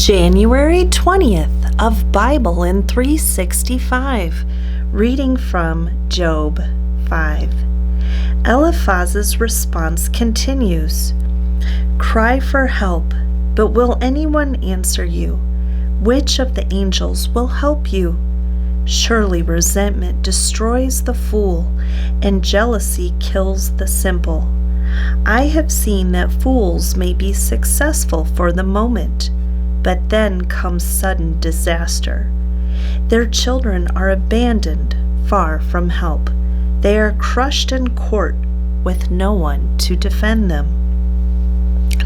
January 20th of Bible in 365, reading from Job 5. Eliphaz's response continues. Cry for help, but will anyone answer you? Which of the angels will help you? Surely resentment destroys the fool, and jealousy kills the simple. I have seen that fools may be successful for the moment, but then comes sudden disaster. Their children are abandoned, far from help. They are crushed in court, with no one to defend them.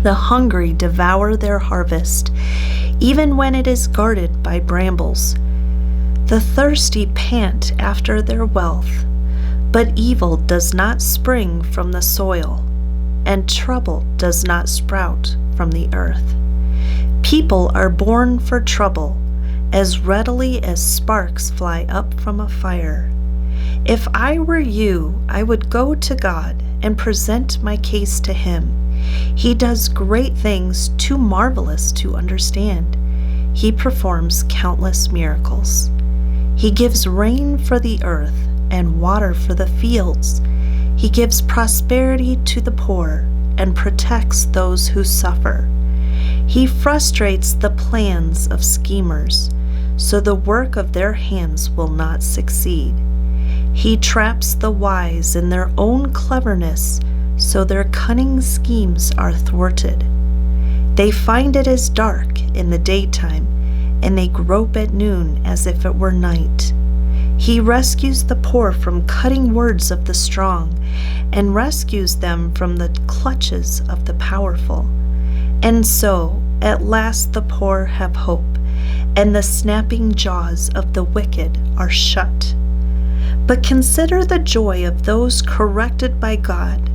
The hungry devour their harvest, even when it is guarded by brambles. The thirsty pant after their wealth, but evil does not spring from the soil, and trouble does not sprout from the earth. People are born for trouble, as readily as sparks fly up from a fire. If I were you, I would go to God and present my case to Him. He does great things too marvelous to understand. He performs countless miracles. He gives rain for the earth and water for the fields. He gives prosperity to the poor and protects those who suffer. He frustrates the plans of schemers, so the work of their hands will not succeed. He traps the wise in their own cleverness, so their cunning schemes are thwarted. They find it as dark in the daytime, and they grope at noon as if it were night. He rescues the poor from cutting words of the strong, and rescues them from the clutches of the powerful. And so, at last the poor have hope, and the snapping jaws of the wicked are shut. But consider the joy of those corrected by God.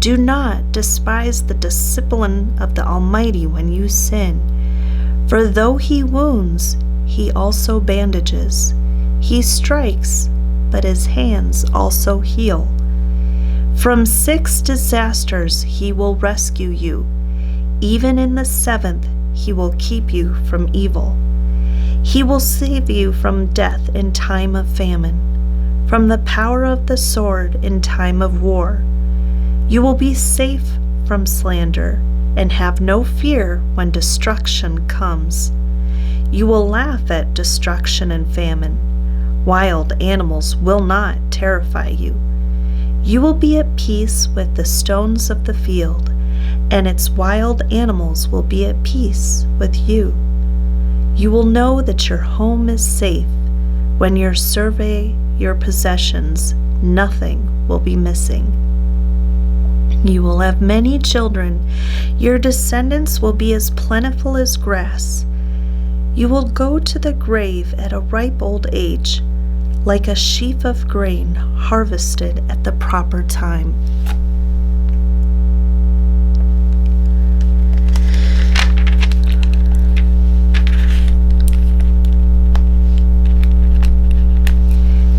Do not despise the discipline of the Almighty when you sin. For though He wounds, He also bandages. He strikes, but His hands also heal. From 6 disasters He will rescue you. Even in the 7th, He will keep you from evil. He will save you from death in time of famine, from the power of the sword in time of war. You will be safe from slander and have no fear when destruction comes. You will laugh at destruction and famine. Wild animals will not terrify you. You will be at peace with the stones of the field, and its wild animals will be at peace with you. You will know that your home is safe. When you survey your possessions, nothing will be missing. You will have many children. Your descendants will be as plentiful as grass. You will go to the grave at a ripe old age, like a sheaf of grain harvested at the proper time.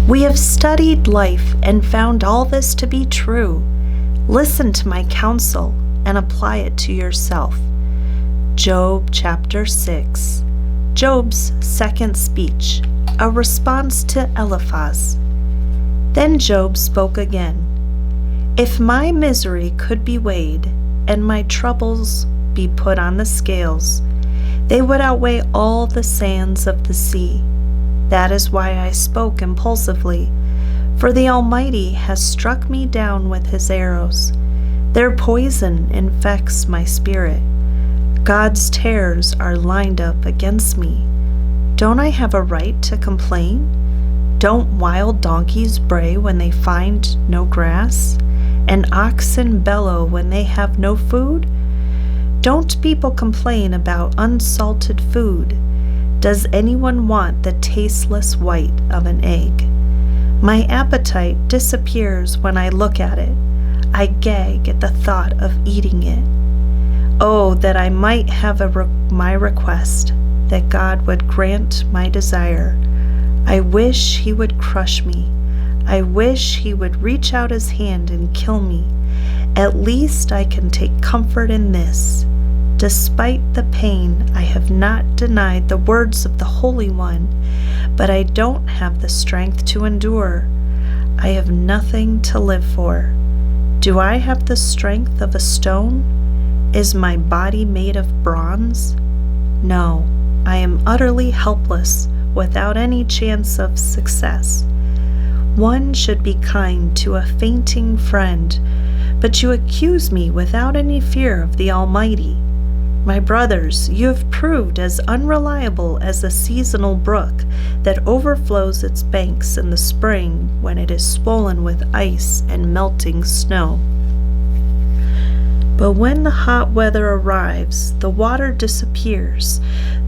We have studied life and found all this to be true. Listen to my counsel and apply it to yourself. Job chapter 6. Job's second speech, a response to Eliphaz. Then Job spoke again. If my misery could be weighed and my troubles be put on the scales, they would outweigh all the sands of the sea. That is why I spoke impulsively, for the Almighty has struck me down with His arrows. Their poison infects my spirit. God's terrors are lined up against me. Don't I have a right to complain? Don't wild donkeys bray when they find no grass, and oxen bellow when they have no food? Don't people complain about unsalted food? Does anyone want the tasteless white of an egg? My appetite disappears when I look at it. I gag at the thought of eating it. Oh, that I might have my request, that God would grant my desire. I wish He would crush me. I wish He would reach out His hand and kill me. At least I can take comfort in this. Despite the pain, I have not denied the words of the Holy One, but I don't have the strength to endure. I have nothing to live for. Do I have the strength of a stone? Is my body made of bronze? No, I am utterly helpless, without any chance of success. One should be kind to a fainting friend, but you accuse me without any fear of the Almighty. My brothers, you have proved as unreliable as a seasonal brook that overflows its banks in the spring when it is swollen with ice and melting snow. But when the hot weather arrives, the water disappears,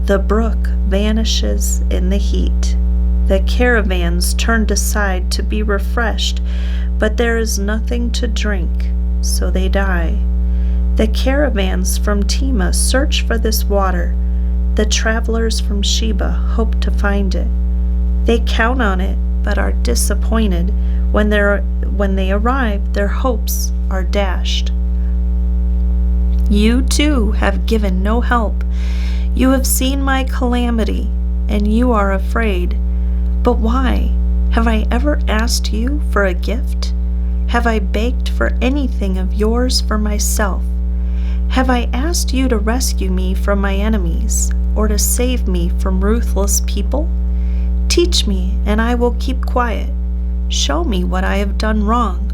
the brook vanishes in the heat. The caravans turned aside to be refreshed, but there is nothing to drink, so they die. The caravans from Tema search for this water. The travelers from Sheba hope to find it. They count on it, but are disappointed. When they arrive, their hopes are dashed. You too have given no help. You have seen my calamity, and you are afraid. But why? Have I ever asked you for a gift? Have I begged for anything of yours for myself? Have I asked you to rescue me from my enemies, or to save me from ruthless people? Teach me, and I will keep quiet. Show me what I have done wrong.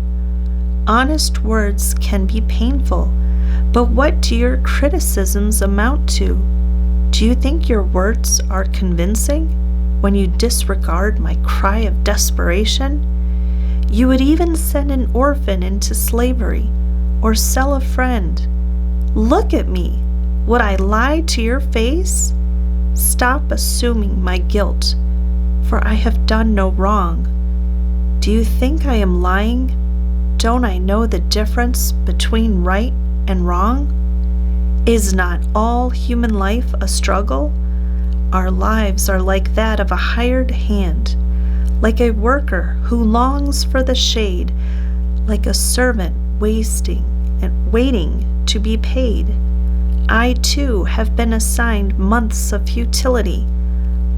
Honest words can be painful, but what do your criticisms amount to? Do you think your words are convincing when you disregard my cry of desperation? You would even send an orphan into slavery, or sell a friend. Look at me. Would I lie to your face? Stop assuming my guilt, for I have done no wrong. Do you think I am lying? Don't I know the difference between right and wrong? Is not all human life a struggle? Our lives are like that of a hired hand, like a worker who longs for the shade, like a servant waiting to be paid. I too have been assigned months of futility,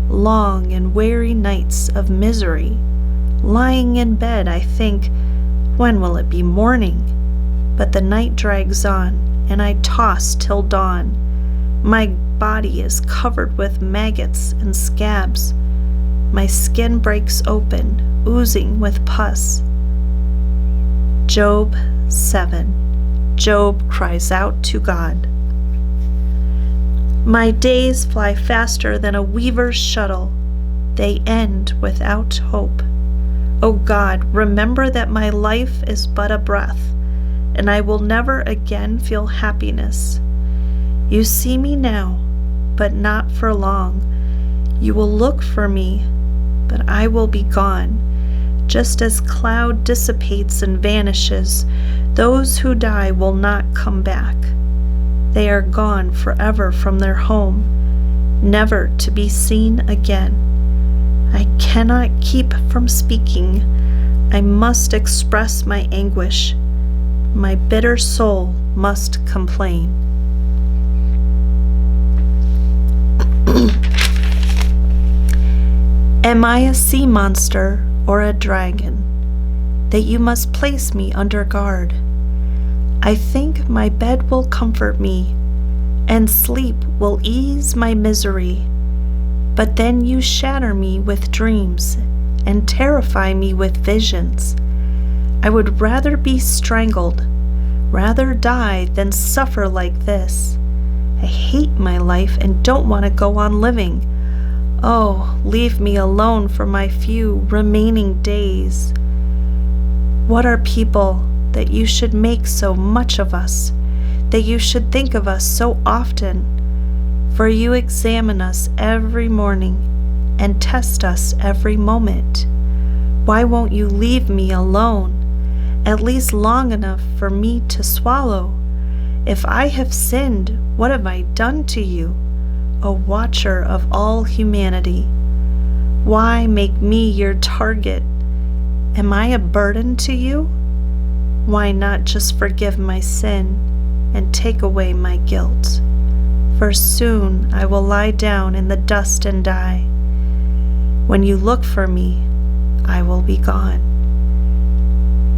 long and weary nights of misery. Lying in bed, I think, when will it be morning? But the night drags on, and I toss till dawn. My body is covered with maggots and scabs. My skin breaks open, oozing with pus. Job 7. Job cries out to God. My days fly faster than a weaver's shuttle. They end without hope. O God, remember that my life is but a breath, and I will never again feel happiness. You see me now, but not for long. You will look for me, but I will be gone. Just as cloud dissipates and vanishes, those who die will not come back. They are gone forever from their home, never to be seen again. I cannot keep from speaking. I must express my anguish. My bitter soul must complain. Am I a sea monster or a dragon, that you must place me under guard? I think my bed will comfort me, and sleep will ease my misery. But then you shatter me with dreams, and terrify me with visions. I would rather be strangled, rather die than suffer like this. I hate my life and don't want to go on living. Oh, leave me alone for my few remaining days. What are people that you should make so much of us, that you should think of us so often? For you examine us every morning and test us every moment. Why won't you leave me alone, at least long enough for me to swallow? If I have sinned, what have I done to you, O watcher of all humanity? Why make me your target? Am I a burden to you? Why not just forgive my sin and take away my guilt? for soon I will lie down in the dust and die. When you look for me, I will be gone.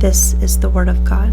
This is the word of God.